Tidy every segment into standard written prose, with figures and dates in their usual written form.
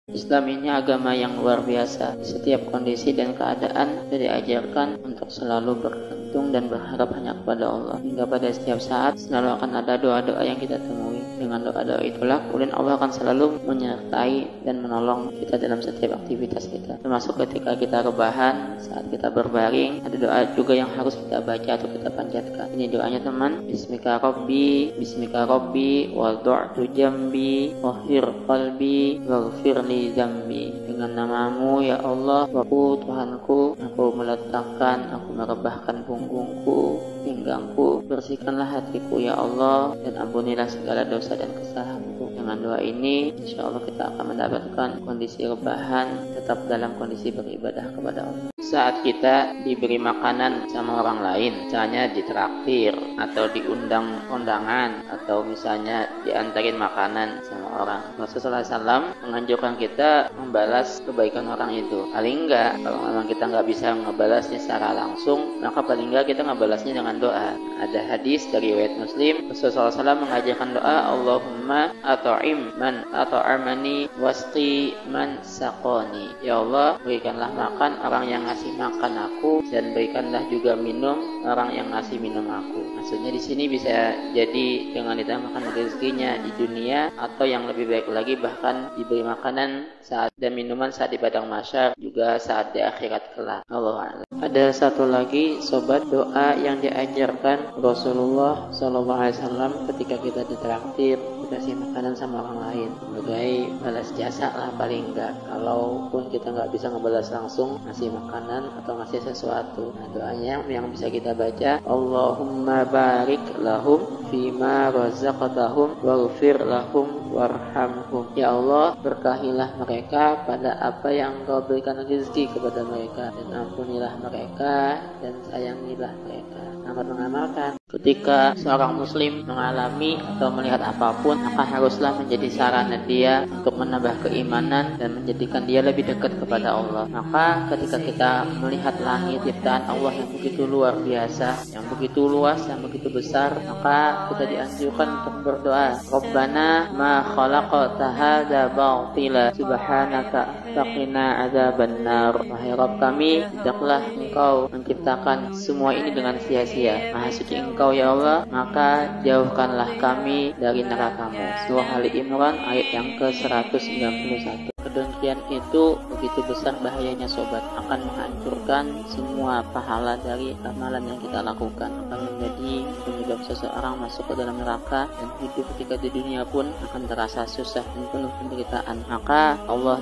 Islam ini agama yang luar biasa. Di setiap kondisi dan keadaan kita diajarkan untuk selalu bergantung dan berharap hanya kepada Allah. Hingga pada setiap saat selalu akan ada doa-doa yang kita temui. Dengan doa-doa itulah kemudian Allah akan selalu menyertai dan menolong kita dalam setiap aktivitas kita. Termasuk ketika kita rebahan, saat kita berbaring, ada doa juga yang harus kita baca atau kita panjatkan. Ini doanya teman. Bismika Rabbi, wadu'tu jambi, wahir qalbi, waghfirli zambi. Dengan namamu ya Allah, aku Tuhanku, aku meletakkan, aku merebahkan punggungku, pinggangku, bersihkanlah hatiku ya Allah, dan ampunilah segala dosa dan kesalahanku. Dengan doa ini insya Allah kita akan mendapatkan kondisi rebahan, tetap dalam kondisi beribadah kepada Allah. Saat kita diberi makanan sama orang lain, misalnya ditraktir atau diundang kondangan, atau misalnya diantarin makanan sama orang, Rasulullah SAW menganjurkan kita membalas kebaikan orang itu. Paling enggak, kalau memang kita nggak bisa ngebalasnya secara langsung, maka paling enggak kita ngebalasnya dengan doa. Ada hadis dari riwayat Muslim, Rasulullah SAW mengajarkan doa, Allahumma at'im man at'amani wasqi man saqani. Ya Allah, berikanlah makan orang yang ngasih makan aku, dan berikanlah juga minum orang yang ngasih minum aku. Maksudnya di sini bisa jadi dengan ditambahkan rezekinya di dunia, atau yang lebih baik lagi bahkan diberi makanan saat dan minuman saat di padang mahsyar, juga saat di akhirat kelak. Allah. Ada satu lagi sobat doa yang diajarkan Rasulullah SAW ketika kita ditraktir, dikasih makanan sama orang lain, sebagai balas jasa lah paling enggak. Kalaupun kita nggak bisa ngebalas langsung, ngasih makanan atau ngasih sesuatu, nah doanya yang bisa kita baca, Allahumma barik lahum fima razaqtahum waghfir lahum warhamhum. Ya Allah, berkahilah mereka pada apa yang Engkau berikan rezeki kepada mereka, dan ampunilah mereka dan sayangilah mereka. Sangat mengamalkan. Ketika seorang muslim mengalami atau melihat apapun, maka haruslah menjadi sarana dia untuk menambah keimanan dan menjadikan dia lebih dekat kepada Allah. Maka ketika kita melihat langit ciptaan Allah yang begitu luar biasa, yang begitu luas, yang begitu besar, maka kita dianjurkan untuk berdoa, Rabbana ma khalaqta hadza batila subhanaka faqina adzabannar. Wahai Rabb kami, tidaklah Engkau menciptakan semua ini dengan sia-sia. Maha suci Engkau ya Allah, maka jauhkanlah kami dari neraka-Mu. Surah Ali Imran ayat yang ke-191. Kedengkian itu begitu besar bahayanya sobat, akan menghancurkan semua pahala dari amalan yang kita lakukan, akan menjadi penyebab seseorang masuk ke dalam neraka, dan hidup ketika di dunia pun akan terasa susah dan penuh penderitaan. Maka Allah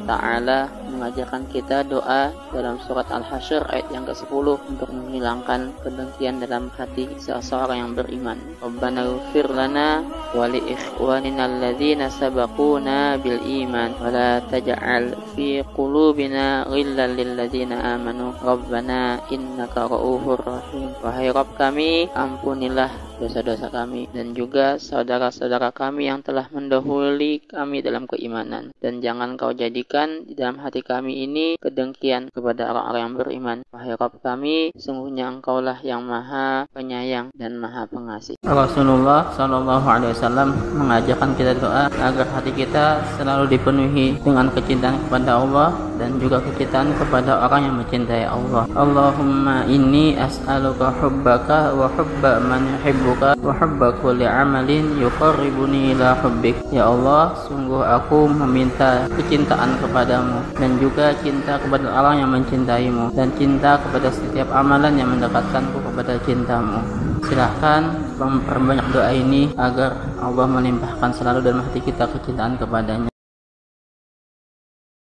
Ta'ala mengajarkan kita doa dalam surat Al-Hasyr ayat yang ke-10 untuk menghilangkan kedengkian dalam hati seseorang yang beriman. Rabbana ighfir lana wa li ikhwanina alladzina sabaquna bil iman wa la taj'al fi qulubina ghillan lil ladzina amanu rabbana innaka ra'ufur rahim. Wahai Rabb kami, ampunilah dosa-dosa kami dan juga saudara-saudara kami yang telah mendahului kami dalam keimanan, dan jangan Kau jadikan di dalam hati kami ini kedengkian kepada orang-orang yang beriman. Wahai Rabb kami, sungguhnya Engkaulah yang maha penyayang dan maha pengasih. Rasulullah SAW mengajarkan kita doa agar hati kita selalu dipenuhi dengan kecintaan kepada Allah dan juga kecintaan kepada orang yang mencintai Allah. Allahumma inni as'aluka hubbaka wa hubba man yuhibbuka wa hubba kulli amalin yuqarribuni ila hubbik. Ya Allah, sungguh aku meminta kecintaan kepadamu dan juga cinta kepada orang yang mencintaimu, dan cinta kepada setiap amalan yang mendekatkanku kepada cintamu. Silahkan memperbanyak doa ini agar Allah melimpahkan selalu dalam hati kita kecintaan kepadanya.